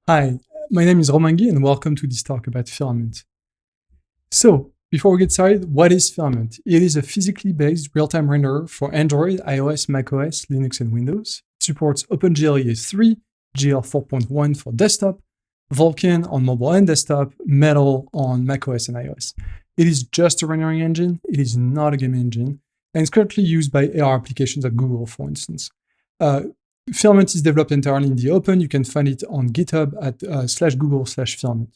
Hi, my name is Romain Guy and welcome to this talk about Filament. So, before we get started, what is Filament? It is a physically based real-time renderer for Android, iOS, macOS, Linux, and Windows. It supports OpenGL ES3, GL 4.1 for desktop, Vulkan on mobile and desktop, Metal on macOS and iOS. It is just a rendering engine, it is not a game engine, and it's currently used by AR applications at Google, for instance. Filament is developed entirely in the open. You can find it on GitHub at /Google/Filament.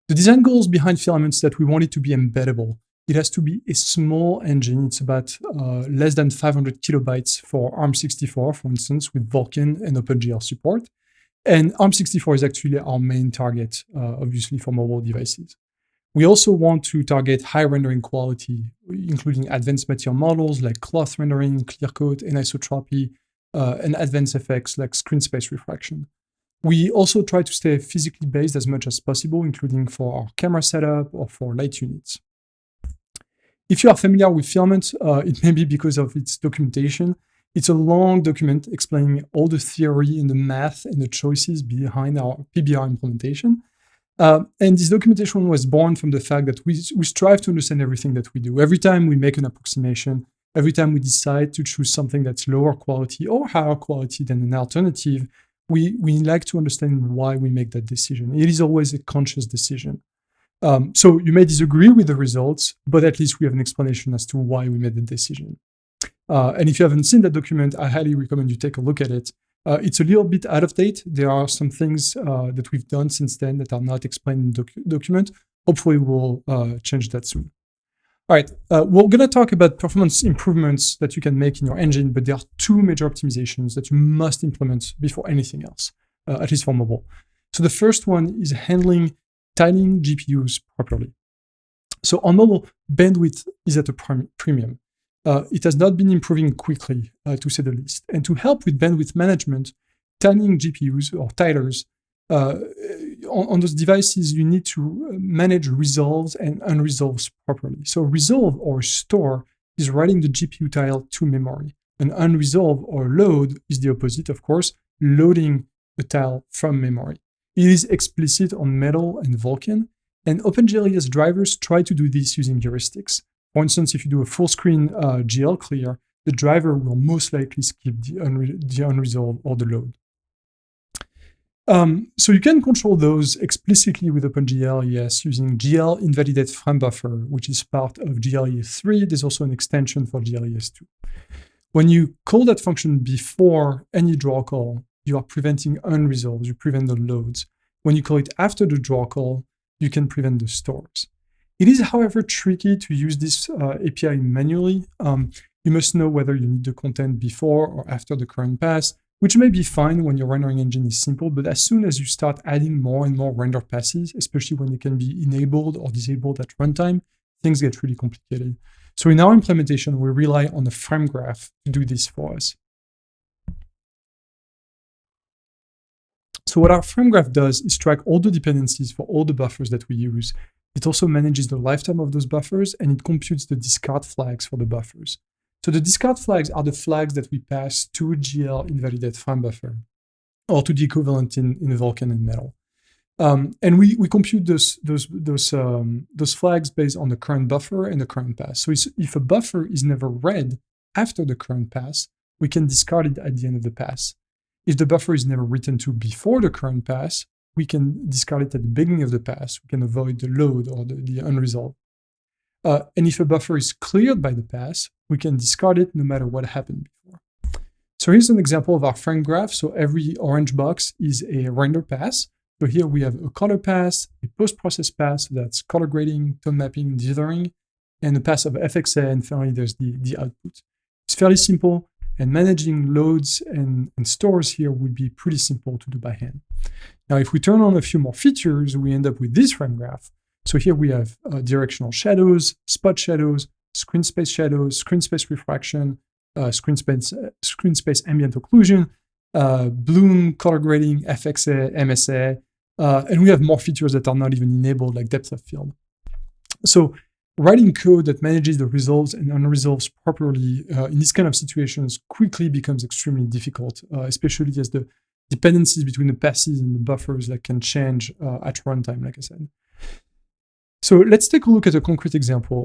The design goals behind Filament is that we want it to be embeddable. It has to be a small engine. It's about less than 500 kilobytes for ARM64, for instance, with Vulkan and OpenGL support. And ARM64 is actually our main target, obviously, for mobile devices. We also want to target high rendering quality, including advanced material models like cloth rendering, clear coat, anisotropy, and advanced effects like screen space refraction. We also try to stay physically based as much as possible, including for our camera setup or for light units. If you are familiar with Filament, it may be because of its documentation. It's a long document explaining all the theory and the math and the choices behind our PBR implementation. And this documentation was born from the fact that we strive to understand everything that we do. Every time we make an approximation, every time we decide to choose something that's lower quality or higher quality than an alternative, we like to understand why we make that decision. It is always a conscious decision. So you may disagree with the results, but at least we have an explanation as to why we made the decision. And if you haven't seen that document, I highly recommend you take a look at it. It's a little bit out of date. There are some things that we've done since then that are not explained in the document. Hopefully we'll change that soon. All right, we're going to talk about performance improvements that you can make in your engine, but there are two major optimizations that you must implement before anything else, at least for mobile. So the first one is handling tiny GPUs properly. So on mobile, bandwidth is at a premium. It has not been improving quickly, to say the least. And to help with bandwidth management, tinying GPUs or tilers, on those devices, you need to manage resolves and unresolves properly. So resolve or store is writing the GPU tile to memory. An unresolved or load is the opposite, of course, loading the tile from memory. It is explicit on Metal and Vulkan, and OpenGL ES drivers try to do this using heuristics. For instance, if you do a full screen GL clear, the driver will most likely skip the unresolved or the load. So you can control those explicitly with OpenGL ES using GL invalidate frame buffer, which is part of GL ES3. There's also an extension for GL ES2. When you call that function before any draw call, you are preventing unresolved, you prevent the loads. When you call it after the draw call, you can prevent the stores. It is, however, tricky to use this API manually. You must know whether you need the content before or after the current pass, which may be fine when your rendering engine is simple, but as soon as you start adding more and more render passes, especially when they can be enabled or disabled at runtime, things get really complicated. So in our implementation, we rely on a frame graph to do this for us. So what our frame graph does is track all the dependencies for all the buffers that we use. It also manages the lifetime of those buffers, and it computes the discard flags for the buffers. So the discard flags are the flags that we pass to GL invalidate frame buffer, or to the equivalent in Vulkan and Metal. And we compute those flags based on the current buffer and the current pass. So if a buffer is never read after the current pass, we can discard it at the end of the pass. If the buffer is never written to before the current pass, we can discard it at the beginning of the pass. We can avoid the load or the unresolved. And if a buffer is cleared by the pass, we can discard it no matter what happened before. So here's an example of our frame graph. So every orange box is a render pass. So here we have a color pass, a post-process pass, so that's color grading, tone mapping, dithering, and a pass of FXA, and finally there's the output. It's fairly simple, and managing loads and stores here would be pretty simple to do by hand. Now, if we turn on a few more features, we end up with this frame graph. So here we have directional shadows, spot shadows, screen space refraction, screen space ambient occlusion, bloom, color grading, FXA, MSA, and we have more features that are not even enabled, like depth of field. So writing code that manages the resolves and unresolves properly in these kind of situations quickly becomes extremely difficult, especially as the dependencies between the passes and the buffers that can change at runtime, like I said. So let's take a look at a concrete example.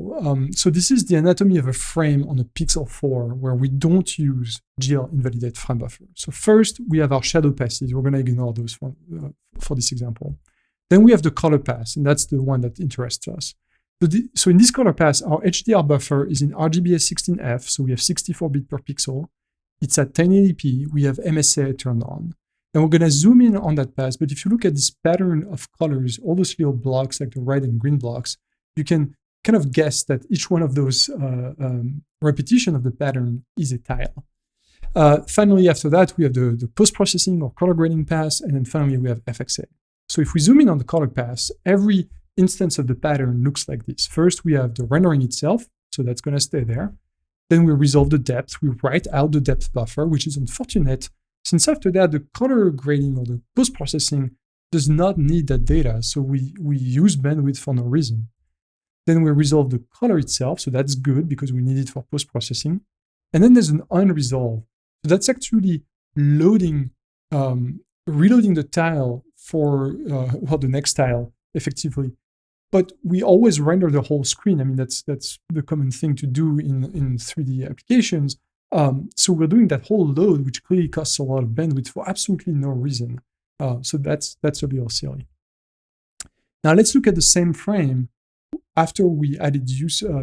So this is the anatomy of a frame on a Pixel 4 where we don't use GL invalidate frame buffer. So first, we have our shadow passes. We're going to ignore those for this example. Then we have the color pass, and that's the one that interests us. So in this color pass, our HDR buffer is in RGBA16F, so we have 64 bit per pixel. It's at 1080p. We have MSA turned on. And we're going to zoom in on that pass. But if you look at this pattern of colors, all those little blocks, like the red and green blocks, you can kind of guess that each one of those repetition of the pattern is a tile. Finally, after that, we have the post-processing or color grading pass. And then finally, we have FXA. So if we zoom in on the color pass, every instance of the pattern looks like this. First, we have the rendering itself. So that's going to stay there. Then we resolve the depth. We write out the depth buffer, which is unfortunate, since after that, the color grading or the post-processing does not need that data, so we use bandwidth for no reason. Then we resolve the color itself, so that's good because we need it for post-processing. And then there's an unresolved. So that's actually reloading the tile for the next tile, effectively. But we always render the whole screen. I mean, that's the common thing to do in 3D applications. So we're doing that whole load, which clearly costs a lot of bandwidth for absolutely no reason. So that's a little silly. Now let's look at the same frame after we added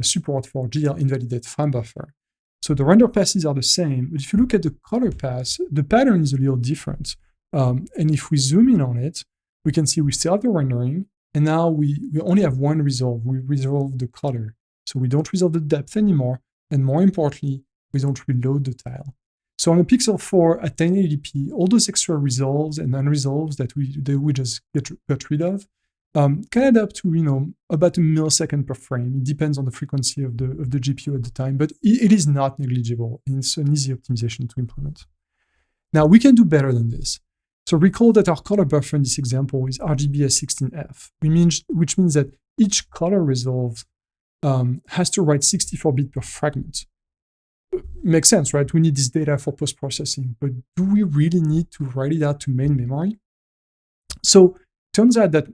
support for GL invalidate frame buffer. So the render passes are the same, but if you look at the color pass, the pattern is a little different. And if we zoom in on it, we can see we still have the rendering, and now we only have one resolve. We resolve the color. So we don't resolve the depth anymore, and more importantly, we don't reload the tile. So on a Pixel 4 at 1080p, all those extra resolves and unresolves that we just got rid of can add up to about a millisecond per frame. It depends on the frequency of the GPU at the time, but it is not negligible. It's an easy optimization to implement. Now we can do better than this. So recall that our color buffer in this example is RGBA16F, which means that each color resolve has to write 64 bit per fragment. Makes sense, right? We need this data for post-processing, but do we really need to write it out to main memory? So turns out that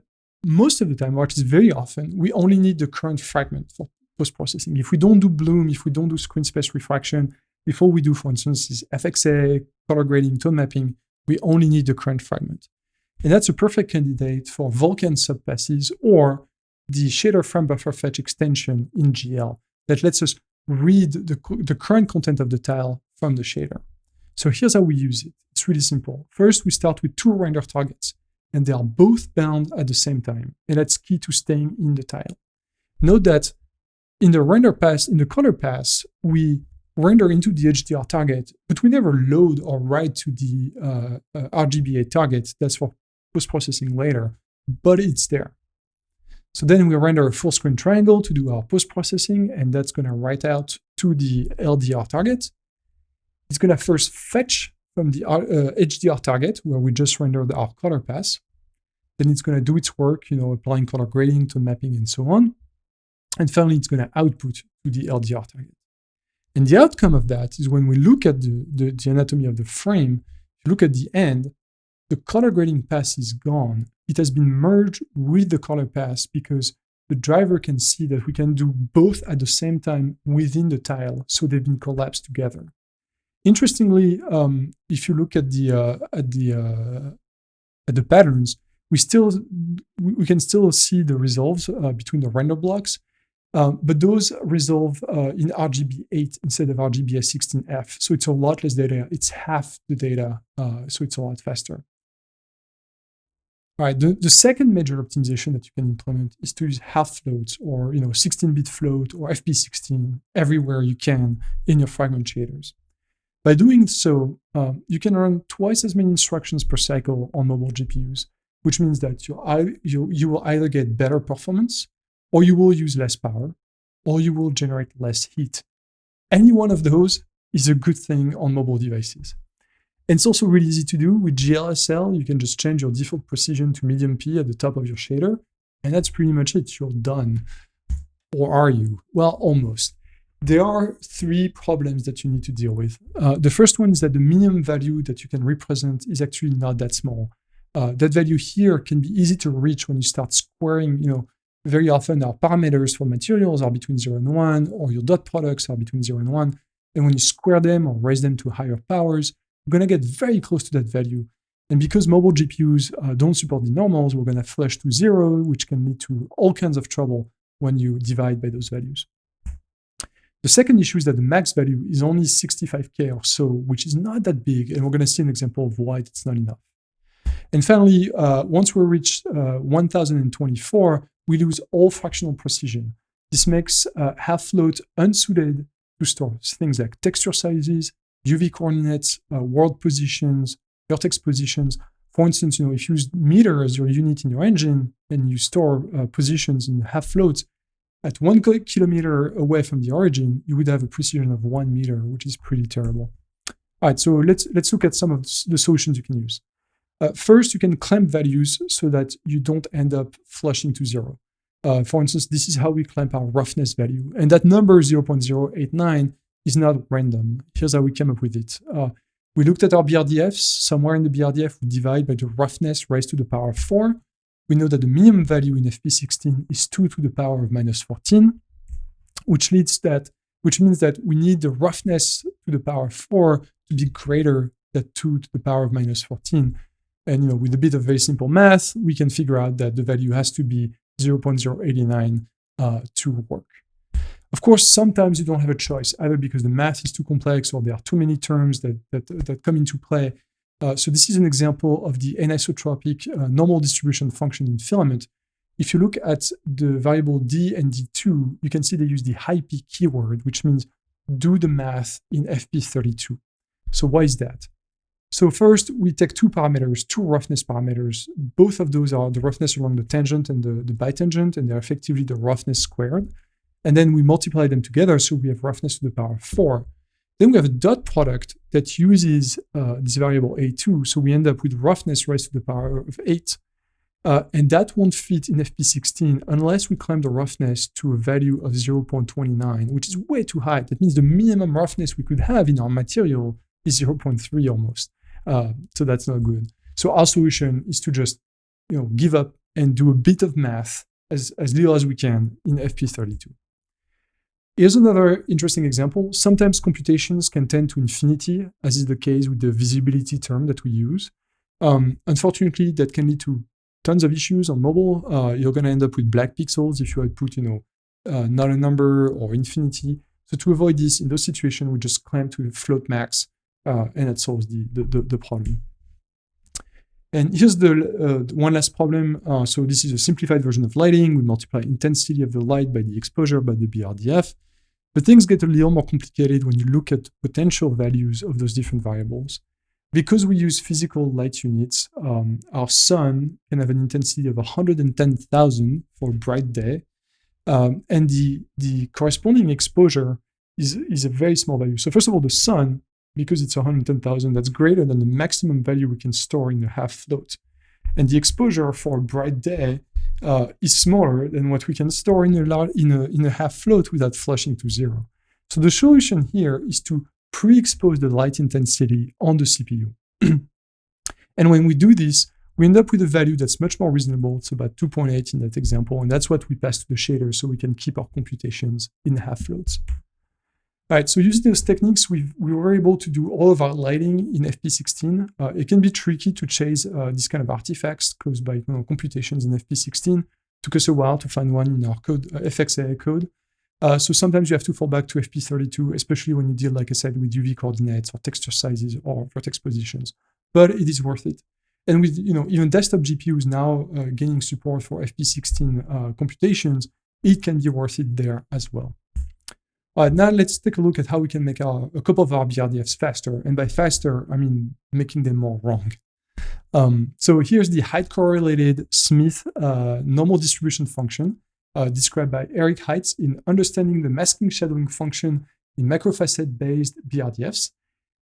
most of the time, or at least very often, we only need the current fragment for post-processing. If we don't do bloom, if we don't do screen space refraction, before we do, for instance, is FXA, color grading, tone mapping, we only need the current fragment. And that's a perfect candidate for Vulkan subpasses or the shader frame buffer fetch extension in GL that lets us read the current content of the tile from the shader. So here's how we use it. It's really simple. First, we start with two render targets, and they are both bound at the same time. And that's key to staying in the tile. Note that in the render pass, in the color pass, we render into the HDR target, but we never load or write to the RGBA target. That's for post-processing later, but it's there. So then we render a full screen triangle to do our post-processing, and that's going to write out to the LDR target. It's going to first fetch from the HDR target, where we just rendered our color pass. Then it's going to do its work, applying color grading, tone mapping, and so on. And finally, it's going to output to the LDR target. And the outcome of that is when we look at the anatomy of the frame, if you look at the end, the color grading pass is gone. It has been merged with the color pass because the driver can see that we can do both at the same time within the tile, so they've been collapsed together. Interestingly, if you look at the patterns, we can still see the resolves between the render blocks, but those resolve in RGB8 instead of RGBA16F, so it's a lot less data. It's half the data, so it's a lot faster. All right, the second major optimization that you can implement is to use half floats or 16-bit float or FP16 everywhere you can in your fragment shaders. By doing so, you can run twice as many instructions per cycle on mobile GPUs, which means that you will either get better performance, or you will use less power, or you will generate less heat. Any one of those is a good thing on mobile devices. And it's also really easy to do with GLSL. You can just change your default precision to medium P at the top of your shader, and that's pretty much it. You're done. Or are you? Well, almost. there are three problems that you need to deal with. The first one is that the minimum value that you can represent is actually not that small. That value here can be easy to reach when you start squaring. Very often our parameters for materials are between 0 and 1, or your dot products are between 0 and 1. And when you square them or raise them to higher powers, you're going to get very close to that value. And because mobile GPUs don't support the normals, we're going to flush to 0, which can lead to all kinds of trouble when you divide by those values. The second issue is that the max value is only 65K or so, which is not that big. And we're going to see an example of why it's not enough. And finally, once we reach 1024, we lose all fractional precision. This makes half-float unsuited to store things like texture sizes, UV coordinates, world positions, vertex positions. For instance, if you use meter as your unit in your engine and you store positions in half-floats, at 1 kilometer away from the origin, you would have a precision of 1 meter, which is pretty terrible. All right, so let's look at some of the solutions you can use. First, you can clamp values so that you don't end up flushing to 0. For instance, this is how we clamp our roughness value. And that number 0.089 is not random. Here's how we came up with it. We looked at our BRDFs. Somewhere in the BRDF, we divide by the roughness raised to the power of 4. We know that the minimum value in FP16 is 2 to the power of minus 14, which means that we need the roughness to the power of 4 to be greater than 2 to the power of minus 14. And with a bit of very simple math, we can figure out that the value has to be 0.089 to work. Of course, sometimes you don't have a choice, either because the math is too complex or there are too many terms that come into play. So this is an example of the anisotropic normal distribution function in filament. If you look at the variable d and d2, you can see they use the high-p keyword, which means do the math in FP32. So why is that? So first, we take two roughness parameters. Both of those are the roughness along the tangent and the bitangent, and they're effectively the roughness squared. And then we multiply them together, so we have roughness to the power of 4. Then we have a dot product that uses this variable a2, so we end up with roughness raised to the power of 8. And that won't fit in FP16 unless we clamp the roughness to a value of 0.29, which is way too high. That means the minimum roughness we could have in our material is 0.3 almost. So that's not good. So our solution is to just give up and do a bit of math as little as we can in FP32. Here's another interesting example. Sometimes computations can tend to infinity, as is the case with the visibility term that we use. Unfortunately, that can lead to tons of issues on mobile. You're going to end up with black pixels if you output, not a number or infinity. So to avoid this, in those situations, we just clamp to the float max, and that solves the problem. And here's the one last problem. So this is a simplified version of lighting. We multiply intensity of the light by the exposure by the BRDF. But things get a little more complicated when you look at potential values of those different variables. Because we use physical light units, our sun can have an intensity of 110,000 for a bright day. And the corresponding exposure is a very small value. So first of all, the sun, because it's 110,000, that's greater than the maximum value we can store in a half float. And the exposure for a bright day is smaller than what we can store in a half float without flushing to 0. So the solution here is to pre-expose the light intensity on the CPU. And when we do this, we end up with a value that's much more reasonable. It's about 2.8 in that example, and that's what we pass to the shader so we can keep our computations in half floats. All right, so using those techniques, we were able to do all of our lighting in FP16. It can be tricky to chase these kind of artifacts caused by computations in FP16. It took us a while to find one in our code, FXAI code. So sometimes you have to fall back to FP32, especially when you deal, like I said, with UV coordinates or texture sizes or vertex positions. But it is worth it. And with even desktop GPUs now gaining support for FP16 computations, it can be worth it there as well. All right, now let's take a look at how we can make a couple of our BRDFs faster. And by faster, I mean making them more wrong. So here's the height-correlated Smith normal distribution function described by Eric Heitz in Understanding the Masking Shadowing Function in Macrofacet-Based BRDFs.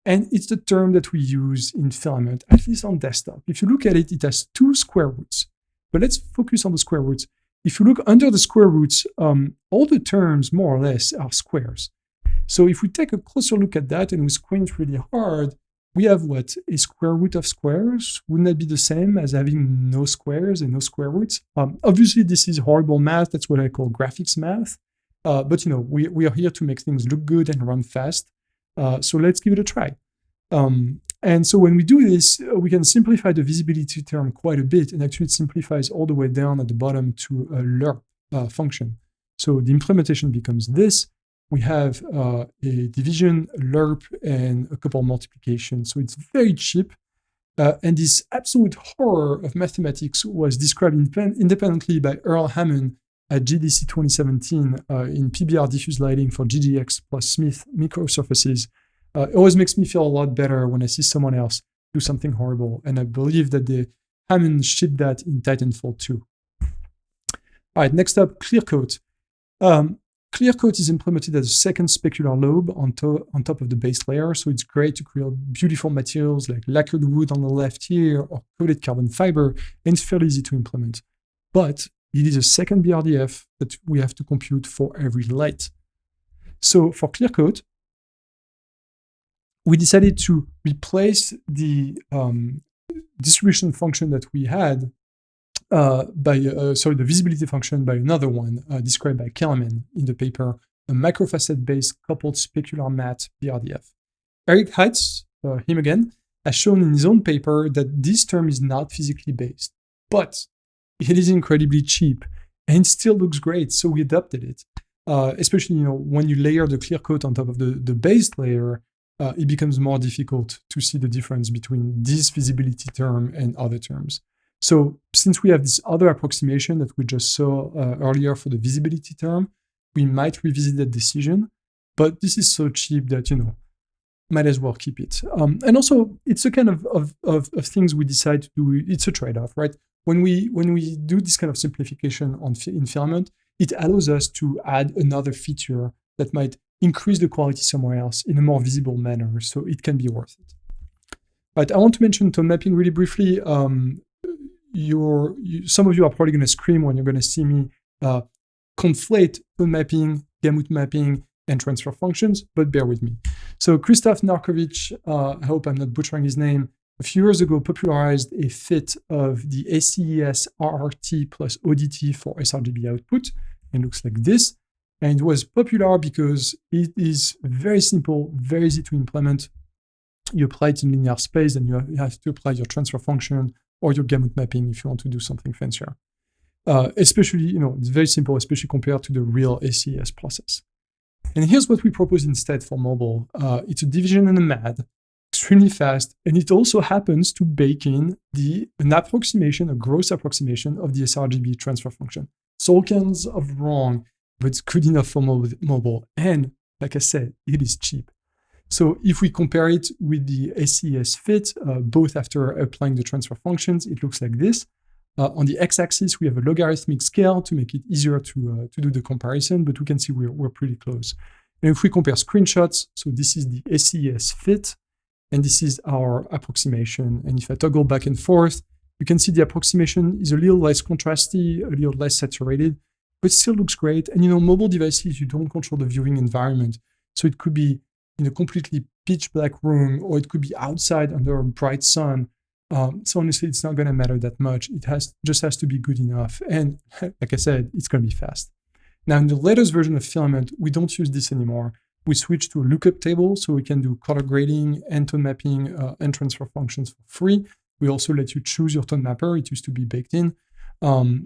And it's the term that we use in filament, at least on desktop. If you look at it, it has two square roots. But let's focus on the square roots. If you look under the square roots, all the terms, more or less, are squares. So if we take a closer look at that and we squint really hard, we have what? A square root of squares. Wouldn't that be the same as having no squares and no square roots? Obviously, this is horrible math. That's what I call graphics math. But we are here to make things look good and run fast. So let's give it a try. And so when we do this, we can simplify the visibility term quite a bit, and actually it simplifies all the way down at the bottom to a lerp function. So the implementation becomes this. We have a division, lerp, and a couple multiplications. So it's very cheap. And this absolute horror of mathematics was described independently by Earl Hammond at GDC 2017 in PBR diffuse lighting for GGX plus Smith microsurfaces. It always makes me feel a lot better when I see someone else do something horrible. And I believe that the Hammond shipped that in Titanfall 2. All right, next up, Clearcoat. Clearcoat is implemented as a second specular lobe on top of the base layer. So it's great to create beautiful materials like lacquered wood on the left here or coated carbon fiber, and it's fairly easy to implement. But it is a second BRDF that we have to compute for every light. So for Clearcoat, we decided to replace the distribution function that we had the visibility function by another one described by Kellerman in the paper, a microfacet-based coupled specular matte BRDF. Eric Heitz, him again, has shown in his own paper that this term is not physically based, but it is incredibly cheap and it still looks great, so we adopted it. Especially when you layer the Clearcoat on top of the base layer, it becomes more difficult to see the difference between this visibility term and other terms. So since we have this other approximation that we just saw earlier for the visibility term, we might revisit that decision, but this is so cheap that, might as well keep it. And also, it's a kind of things we decide to do. It's a trade-off, right? When we do this kind of simplification in Filament, it allows us to add another feature that might increase the quality somewhere else in a more visible manner, so it can be worth it. But I want to mention tone mapping really briefly. Some of you are probably going to scream when you're going to see me conflate tone mapping, gamut mapping, and transfer functions, but bear with me. So Krzysztof Narkowicz, I hope I'm not butchering his name, a few years ago popularized a fit of the ACES RRT plus ODT for sRGB output. It looks like this. And it was popular because it is very simple, very easy to implement. You apply it in linear space, and you have to apply your transfer function or your gamut mapping if you want to do something fancier. Especially, it's very simple, especially compared to the real ACES process. And here's what we propose instead for mobile. It's a division and a MAD, extremely fast, and it also happens to bake in an approximation, a gross approximation of the sRGB transfer function. It's all kinds of wrong, but it's good enough for mobile. And like I said, it is cheap. So if we compare it with the ACES fit, both after applying the transfer functions, it looks like this. On the x-axis, we have a logarithmic scale to make it easier to do the comparison, but we can see we're pretty close. And if we compare screenshots, so this is the ACES fit, and this is our approximation. And if I toggle back and forth, you can see the approximation is a little less contrasty, a little less saturated, but still looks great. And mobile devices, you don't control the viewing environment. So it could be in a completely pitch black room, or it could be outside under a bright sun. So honestly, it's not going to matter that much. It just has to be good enough. And like I said, it's going to be fast. Now, in the latest version of Filament, we don't use this anymore. We switched to a lookup table, so we can do color grading and tone mapping and transfer functions for free. We also let you choose your tone mapper. It used to be baked in.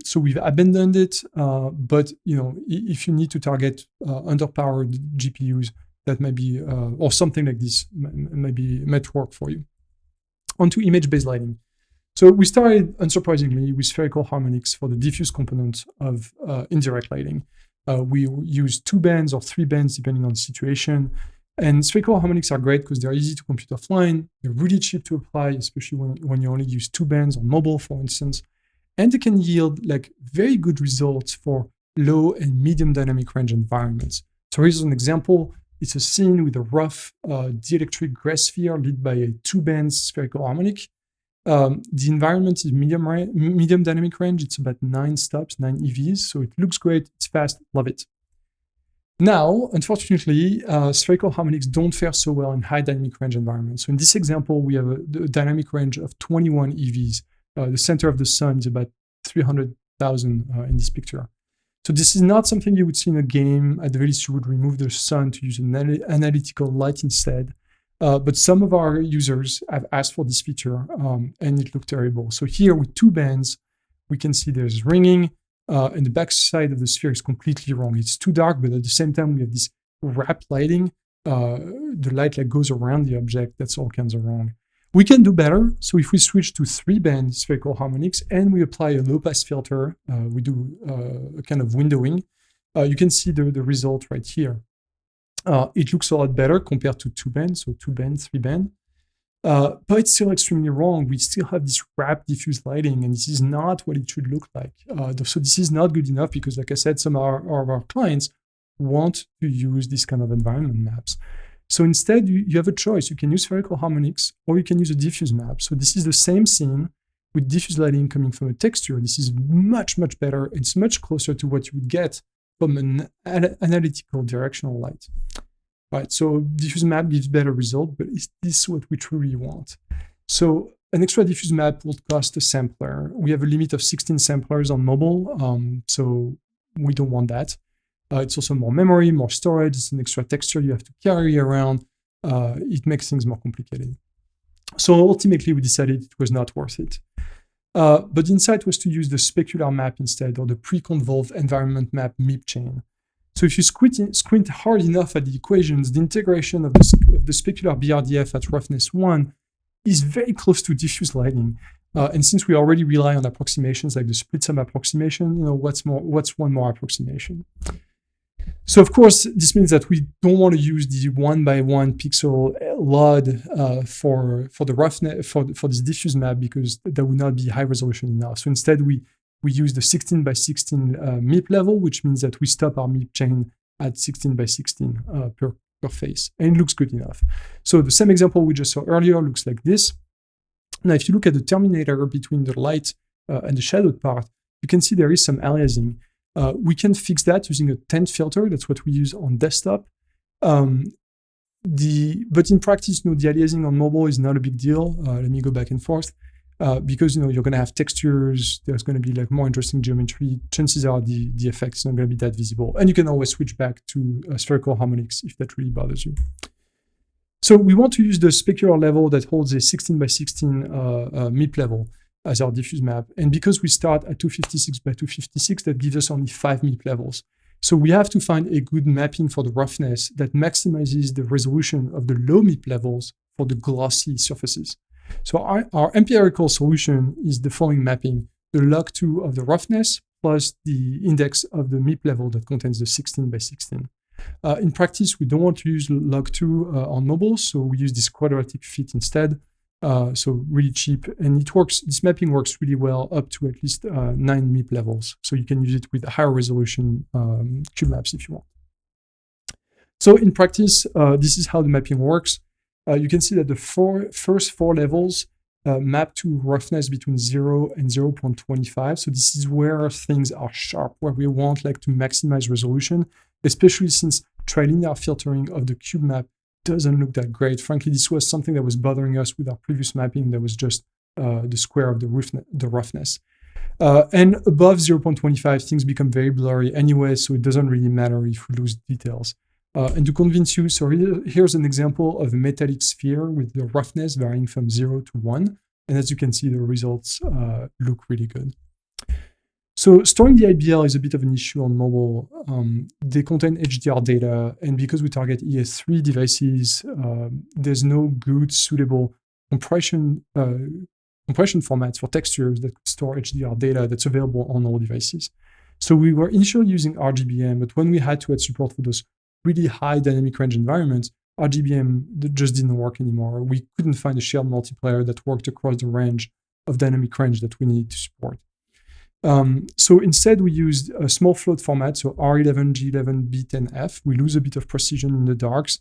So we've abandoned it, but if you need to target underpowered GPUs, that might be, or something like this might work for you. Onto image-based lighting. So we started, unsurprisingly, with spherical harmonics for the diffuse component of indirect lighting. We use 2 bands or 3 bands, depending on the situation. And spherical harmonics are great because they're easy to compute offline. They're really cheap to apply, especially when you only use 2 bands on mobile, for instance. And they can yield very good results for low and medium dynamic range environments. So here's an example. It's a scene with a rough dielectric gray sphere lit by a 2-band spherical harmonic. The environment is medium dynamic range. It's about 9 stops, 9 EVs. So it looks great. It's fast. Love it. Now, unfortunately, spherical harmonics don't fare so well in high dynamic range environments. So in this example, we have a dynamic range of 21 EVs. The center of the sun is about 300,000 in this picture. So this is not something you would see in a game. At the very least, you would remove the sun to use an analytical light instead. But some of our users have asked for this feature, and it looked terrible. So here with 2 bands, we can see there's ringing, and the back side of the sphere is completely wrong. It's too dark, but at the same time, we have this wrap lighting. The light like goes around the object. That's all kinds of wrong. We can do better. So if we switch to 3-band spherical harmonics and we apply a low-pass filter, we do a kind of windowing, you can see the result right here. It looks a lot better compared to 2-band, so 2-band, 3-band. But it's still extremely wrong. We still have this wrap diffuse lighting, and this is not what it should look like. So this is not good enough because, like I said, some of our clients want to use this kind of environment maps. So instead, you have a choice. You can use spherical harmonics, or you can use a diffuse map. So this is the same scene with diffuse lighting coming from a texture. This is much, much better. It's much closer to what you would get from an analytical directional light. Right, so diffuse map gives better result, but is this what we truly want? So an extra diffuse map will cost a sampler. We have a limit of 16 samplers on mobile, so we don't want that. It's also more memory, more storage. It's an extra texture you have to carry around. It makes things more complicated. So ultimately, we decided it was not worth it. But the insight was to use the specular map instead, or the pre-convolved environment map MIP chain. So if you squint hard enough at the equations, the integration of the specular BRDF at roughness 1 is very close to diffuse lighting. And since we already rely on approximations like the split sum approximation, what's one more approximation? So of course, this means that we don't want to use the 1x1 pixel LUD for the roughness for this diffuse map because that would not be high resolution enough. So instead, we use the 16x16 MIP level, which means that we stop our MIP chain at 16x16 per face, and it looks good enough. So the same example we just saw earlier looks like this. Now, if you look at the terminator between the light and the shadowed part, you can see there is some aliasing. We can fix that using a tint filter. That's what we use on desktop. But in practice, the aliasing on mobile is not a big deal. Let me go back and forth. Because you're going to have textures, there's going to be like more interesting geometry. Chances are the effect is not going to be that visible, and you can always switch back to spherical harmonics if that really bothers you. So we want to use the specular level that holds a 16x16 MIP level as our diffuse map, and because we start at 256x256, that gives us only 5 MIP levels. So we have to find a good mapping for the roughness that maximizes the resolution of the low MIP levels for the glossy surfaces. So our empirical solution is the following mapping: the log2 of the roughness plus the index of the MIP level that contains the 16x16. In practice, we don't want to use log2 on mobile, so we use this quadratic fit instead. So really cheap, and it works. This mapping works really well up to at least 9 MIP levels. So you can use it with higher resolution cube maps if you want. So in practice, this is how the mapping works. You can see that the first 4 levels map to roughness between 0 and 0.25. So this is where things are sharp, where we want to maximize resolution, especially since trilinear filtering of the cube map doesn't look that great. Frankly, this was something that was bothering us with our previous mapping that was just the square of the roughness. And above 0.25, things become very blurry anyway, so it doesn't really matter if we lose details. And to convince you, so here's an example of a metallic sphere with the roughness varying from 0 to 1. And as you can see, the results look really good. So storing the IBL is a bit of an issue on mobile. They contain HDR data, and because we target ES3 devices, there's no good suitable compression formats for textures that could store HDR data that's available on all devices. So we were initially using RGBM, but when we had to add support for those really high dynamic range environments, RGBM just didn't work anymore. We couldn't find a shared multiplayer that worked across the range of dynamic range that we needed to support. So instead, we used a small float format, so R11, G11, B10F. We lose a bit of precision in the darks,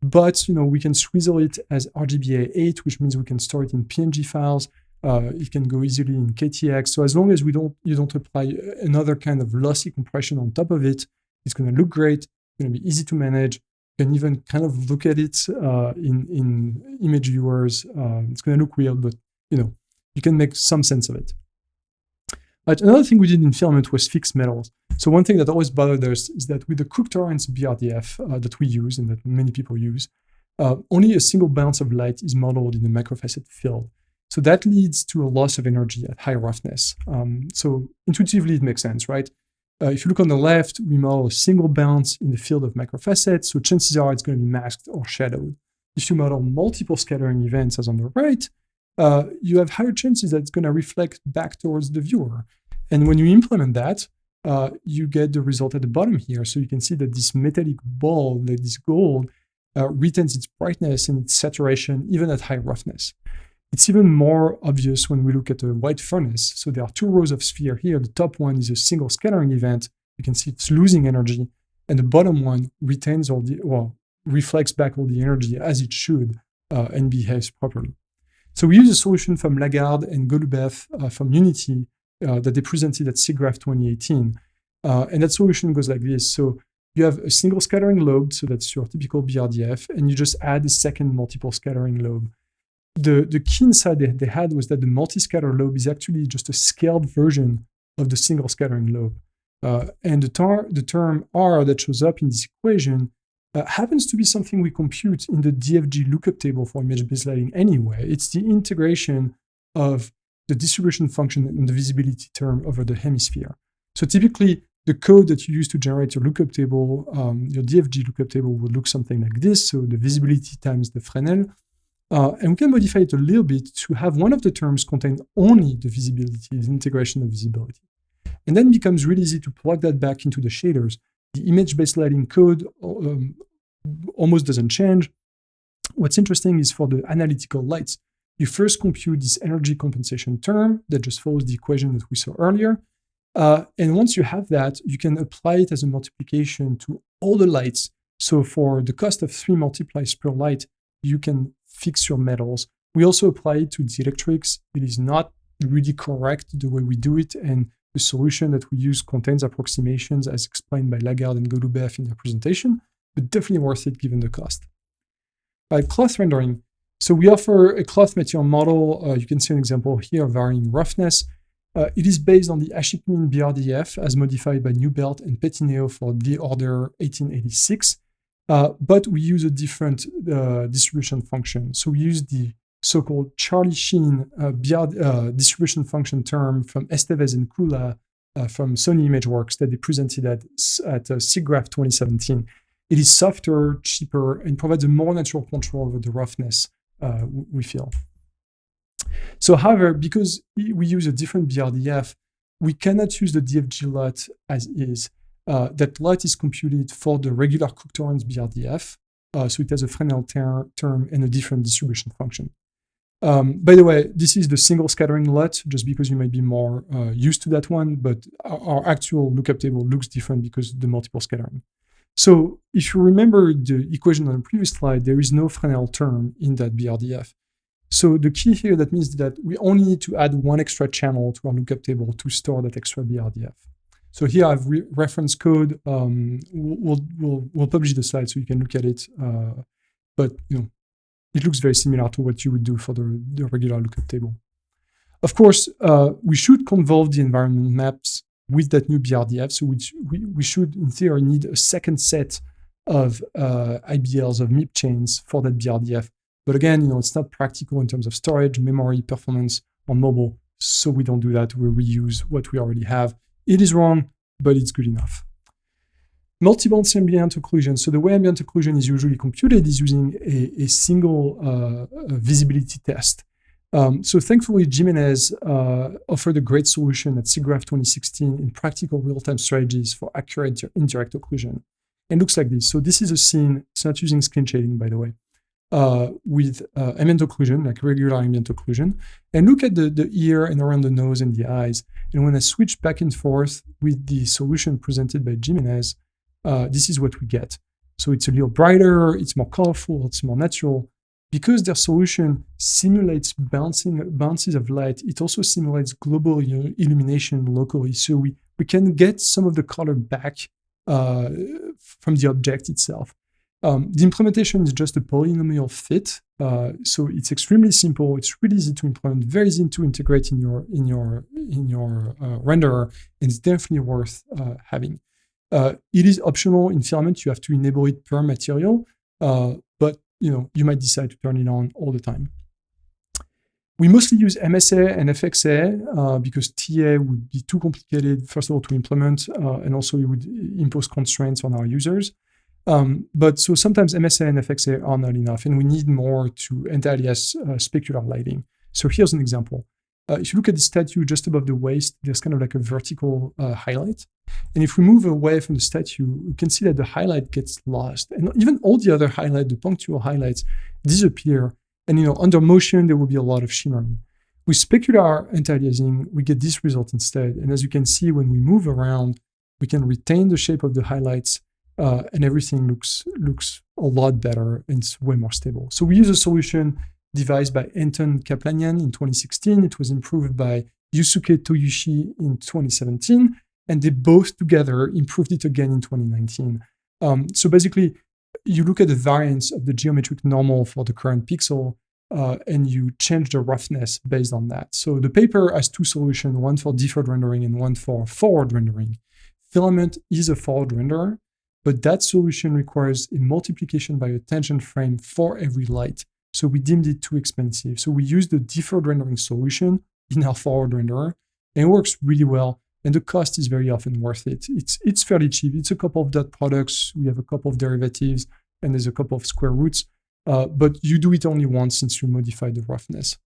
but we can swizzle it as RGBA8, which means we can store it in PNG files. It can go easily in KTX. So as long as you don't apply another kind of lossy compression on top of it, it's going to look great. going to be easy to manage. You can even kind of look at it in image viewers. It's going to look weird, but you can make some sense of it. But another thing we did in filament was fix metals. So one thing that always bothered us is that with the Cook-Torrance BRDF that we use and that many people use, only a single bounce of light is modeled in the microfacet field. So that leads to a loss of energy at high roughness. So intuitively, it makes sense, right? If you look on the left, we model a single bounce in the field of microfacets, so chances are it's going to be masked or shadowed. If you model multiple scattering events, as on the right, you have higher chances that it's going to reflect back towards the viewer. And when you implement that, you get the result at the bottom here. So you can see that this metallic ball, like this gold, retains its brightness and its saturation even at high roughness. It's even more obvious when we look at a white furnace. So there are two rows of sphere here. The top one is a single scattering event. You can see it's losing energy. And the bottom one retains reflects back all the energy as it should and behaves properly. So we use a solution from Lagarde and Golubev from Unity that they presented at SIGGRAPH 2018. And that solution goes like this. So you have a single scattering lobe, so that's your typical BRDF, and you just add a second multiple scattering lobe. The key insight they had was that the multi-scatter lobe is actually just a scaled version of the single scattering lobe. And the term R that shows up in this equation happens to be something we compute in the DFG lookup table for image-based lighting anyway. It's the integration of the distribution function and the visibility term over the hemisphere. So typically, the code that you use to generate your lookup table, your DFG lookup table would look something like this. So the visibility times the Fresnel. And we can modify it a little bit to have one of the terms contain only the visibility, the integration of visibility. And then it becomes really easy to plug that back into the shaders. The image-based lighting code almost doesn't change. What's interesting is for the analytical lights, you first compute this energy compensation term that just follows the equation that we saw earlier. And once you have that, you can apply it as a multiplication to all the lights. So for the cost of 3 multiplies per light, you can fix your metals. We also apply it to the electrics. It is not really correct the way we do it, and the solution that we use contains approximations as explained by Lagarde and Golubev in their presentation, but definitely worth it given the cost. Cloth rendering. So we offer a cloth material model. You can see an example here varying roughness. It is based on the Ashikmin BRDF as modified by Newbelt and Petineo for the order 1886. But we use a different distribution function. So we use the so-called Charlie Sheen distribution function term from Estevez and Kula from Sony ImageWorks that they presented at SIGGRAPH 2017. It is softer, cheaper, and provides a more natural control over the roughness, we feel. So however, because we use a different BRDF, we cannot use the DFG LUT as is. That LUT is computed for the regular Cook-Torrance BRDF, so it has a Fresnel term and a different distribution function. By the way, this is the single scattering LUT, just because you might be more used to that one, but our actual lookup table looks different because of the multiple scattering. So if you remember the equation on the previous slide, there is no Fresnel term in that BRDF. So the key here, that means that we only need to add one extra channel to our lookup table to store that extra BRDF. So here I've reference code. We'll publish the slide so you can look at it. But it looks very similar to what you would do for the regular lookup table. Of course, we should convolve the environment maps with that new BRDF. So we should, in theory, need a second set of IBLs of MIP chains for that BRDF. But again, it's not practical in terms of storage, memory, performance on mobile. So we don't do that. We reuse what we already have. It is wrong, but it's good enough. Multi-bounce ambient occlusion. So the way ambient occlusion is usually computed is using a single visibility test. So thankfully, Jimenez offered a great solution at SIGGRAPH 2016 in practical real-time strategies for accurate indirect occlusion. It looks like this. So this is a scene. It's not using skin shading, by the way. With ambient occlusion, like regular ambient occlusion, and look at the ear and around the nose and the eyes. And when I switch back and forth with the solution presented by Jimenez, this is what we get. So it's a little brighter, it's more colorful, it's more natural. Because their solution simulates bounces of light, it also simulates global illumination locally. So we can get some of the color back from the object itself. The implementation is just a polynomial fit, so it's extremely simple. It's really easy to implement, very easy to integrate in your renderer, and it's definitely worth having. It is optional in Filament. You have to enable it per material, but you might decide to turn it on all the time. We mostly use MSA and FXA because TA would be too complicated, first of all, to implement, and also it would impose constraints on our users. But so sometimes MSA and FXA are not enough, and we need more to entirely as specular lighting. So here's an example. If you look at the statue just above the waist, there's kind of like a vertical highlight. And if we move away from the statue, you can see that the highlight gets lost. And even all the other highlights, the punctual highlights, disappear. And under motion, there will be a lot of shimmering. With specular anti-aliasing, we get this result instead. And as you can see, when we move around, we can retain the shape of the highlights, and everything looks a lot better and it's way more stable. So we use a solution devised by Anton Kaplanian in 2016. It was improved by Yusuke Toyoshi in 2017, and they both together improved it again in 2019. So basically, you look at the variance of the geometric normal for the current pixel, and you change the roughness based on that. So the paper has two solutions, one for deferred rendering and one for forward rendering. Filament is a forward renderer, but that solution requires a multiplication by a tangent frame for every light. So we deemed it too expensive. So we used the deferred rendering solution in our forward renderer, and it works really well. And the cost is very often worth it. It's fairly cheap. It's a couple of dot products. We have a couple of derivatives, and there's a couple of square roots. But you do it only once since you modify the roughness.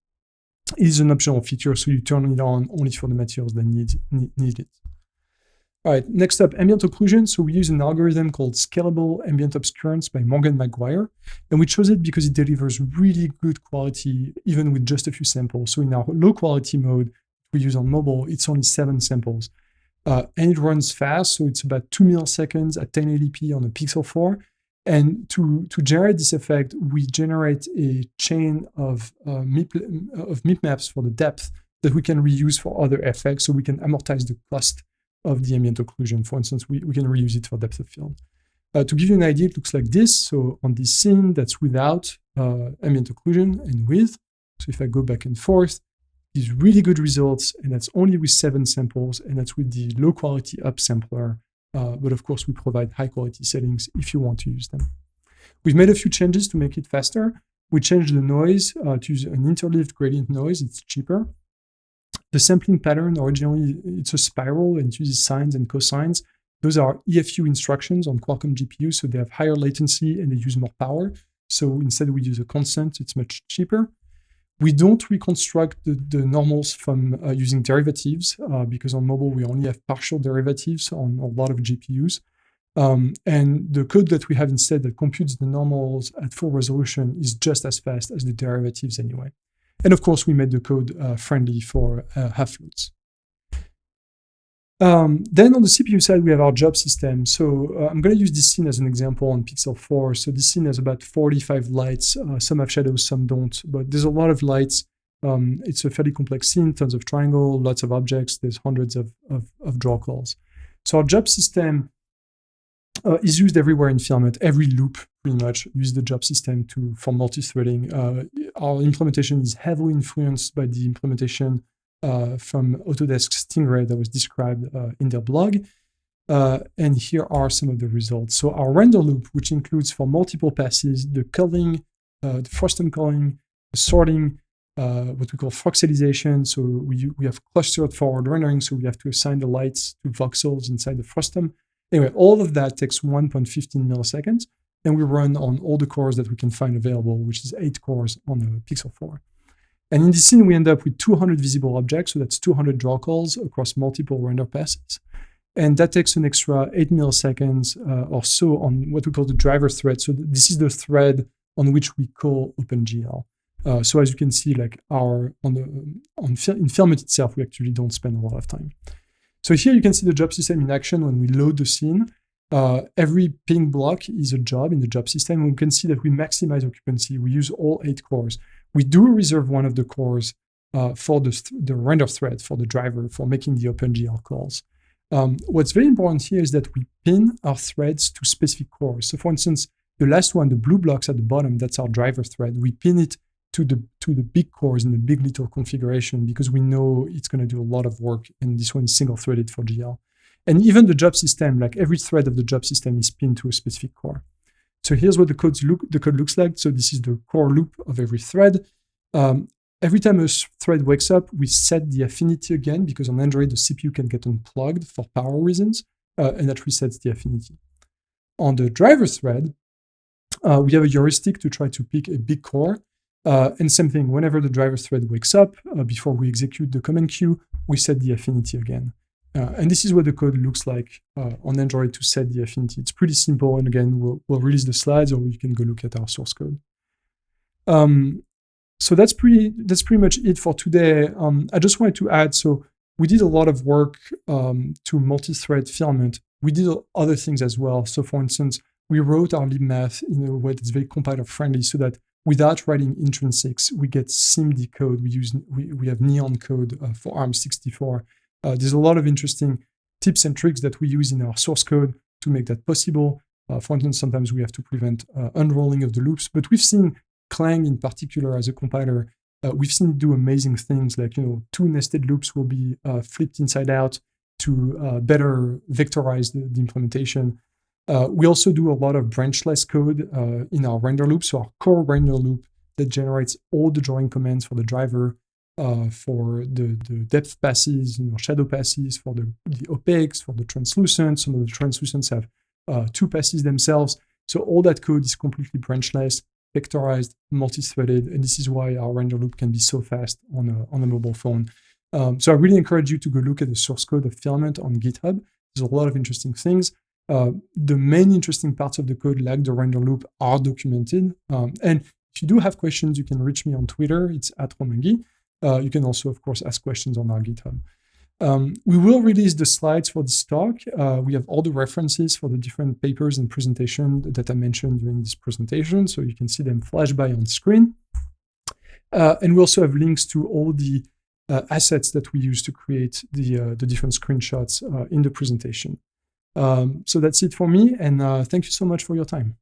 It is an optional feature, so you turn it on only for the materials that need it. All right, next up, ambient occlusion. So we use an algorithm called Scalable Ambient Obscurance by Morgan McGuire. And we chose it because it delivers really good quality, even with just a few samples. So in our low quality mode we use on mobile, it's only 7 samples. And it runs fast, so it's about 2 milliseconds at 1080p on a Pixel 4. And to generate this effect, we generate a chain of MIP maps for the depth that we can reuse for other effects, so we can amortize the cost of the ambient occlusion. For instance, we can reuse it for depth of field. To give you an idea, it looks like this. So on this scene, that's without ambient occlusion and with. So if I go back and forth, these really good results, and that's only with 7 samples, and that's with the low quality upsampler. But of course, we provide high quality settings if you want to use them. We've made a few changes to make it faster. We changed the noise to use an interleaved gradient noise. It's cheaper. The sampling pattern, originally, it's a spiral and it uses sines and cosines. Those are EFU instructions on Qualcomm GPUs, so they have higher latency and they use more power. So instead we use a constant, it's much cheaper. We don't reconstruct the normals from using derivatives because on mobile we only have partial derivatives on a lot of GPUs. And the code that we have instead that computes the normals at full resolution is just as fast as the derivatives anyway. And of course, we made the code friendly for half-floats. Then on the CPU side, we have our job system. So I'm going to use this scene as an example on Pixel 4. So this scene has about 45 lights. Some have shadows, some don't. But there's a lot of lights. It's a fairly complex scene, tons of triangle, lots of objects. There's hundreds of draw calls. So our job system is used everywhere in Filament. Every loop pretty much uses the job system for multi-threading. Our implementation is heavily influenced by the implementation from Autodesk Stingray that was described in their blog. And here are some of the results. So our render loop, which includes for multiple passes, the culling, the frustum culling, the sorting, what we call voxelization. So we have clustered forward rendering, so we have to assign the lights to voxels inside the frustum. Anyway, all of that takes 1.15 milliseconds, and we run on all the cores that we can find available, which is 8 cores on the Pixel 4. And in this scene, we end up with 200 visible objects, so that's 200 draw calls across multiple render passes. And that takes an extra 8 milliseconds or so on what we call the driver thread. So this is the thread on which we call OpenGL. So as you can see, like in Filament itself, we actually don't spend a lot of time. So here you can see the job system in action when we load the scene. Every ping block is a job in the job system. And we can see that we maximize occupancy. We use all 8 cores. We do reserve one of the cores for the render thread, for the driver, for making the OpenGL calls. What's very important here is that we pin our threads to specific cores. So for instance, the last one, the blue blocks at the bottom, that's our driver thread. We pin it to the big cores in the big little configuration because we know it's going to do a lot of work, and this one is single threaded for GL. And even the job system, like every thread of the job system is pinned to a specific core. So here's what the code looks like. So this is the core loop of every thread. Every time a thread wakes up, we set the affinity again because on Android, the CPU can get unplugged for power reasons, and that resets the affinity. On the driver thread, we have a heuristic to try to pick a big core. And same thing, whenever the driver thread wakes up, before we execute the command queue, we set the affinity again. And this is what the code looks like on Android to set the affinity. It's pretty simple. And again, we'll release the slides, or you can go look at our source code. So that's pretty much it for today. I just wanted to add, so we did a lot of work to multi-thread filament. We did other things as well. So for instance, we wrote our libmath in a way that's very compiler friendly so that without writing intrinsics, we get SIMD code. We have Neon code for ARM64. There's a lot of interesting tips and tricks that we use in our source code to make that possible. For instance, sometimes we have to prevent unrolling of the loops, but we've seen Clang in particular as a compiler, we've seen it do amazing things like, 2 nested loops will be flipped inside out to better vectorize the implementation. We also do a lot of branchless code in our render loop. So our core render loop that generates all the drawing commands for the driver, for the depth passes, shadow passes, for the opaques, for the translucent. Some of the translucents have 2 passes themselves. So all that code is completely branchless, vectorized, multi-threaded, and this is why our render loop can be so fast on a mobile phone. So I really encourage you to go look at the source code of Filament on GitHub. There's a lot of interesting things. The main interesting parts of the code, like the render loop, are documented. And if you do have questions, you can reach me on Twitter. It's @Romain Guy. You can also, of course, ask questions on our GitHub. We will release the slides for this talk. We have all the references for the different papers and presentations that I mentioned during this presentation, so you can see them flash by on screen. And we also have links to all the assets that we use to create the different screenshots in the presentation. So that's it for me, and thank you so much for your time.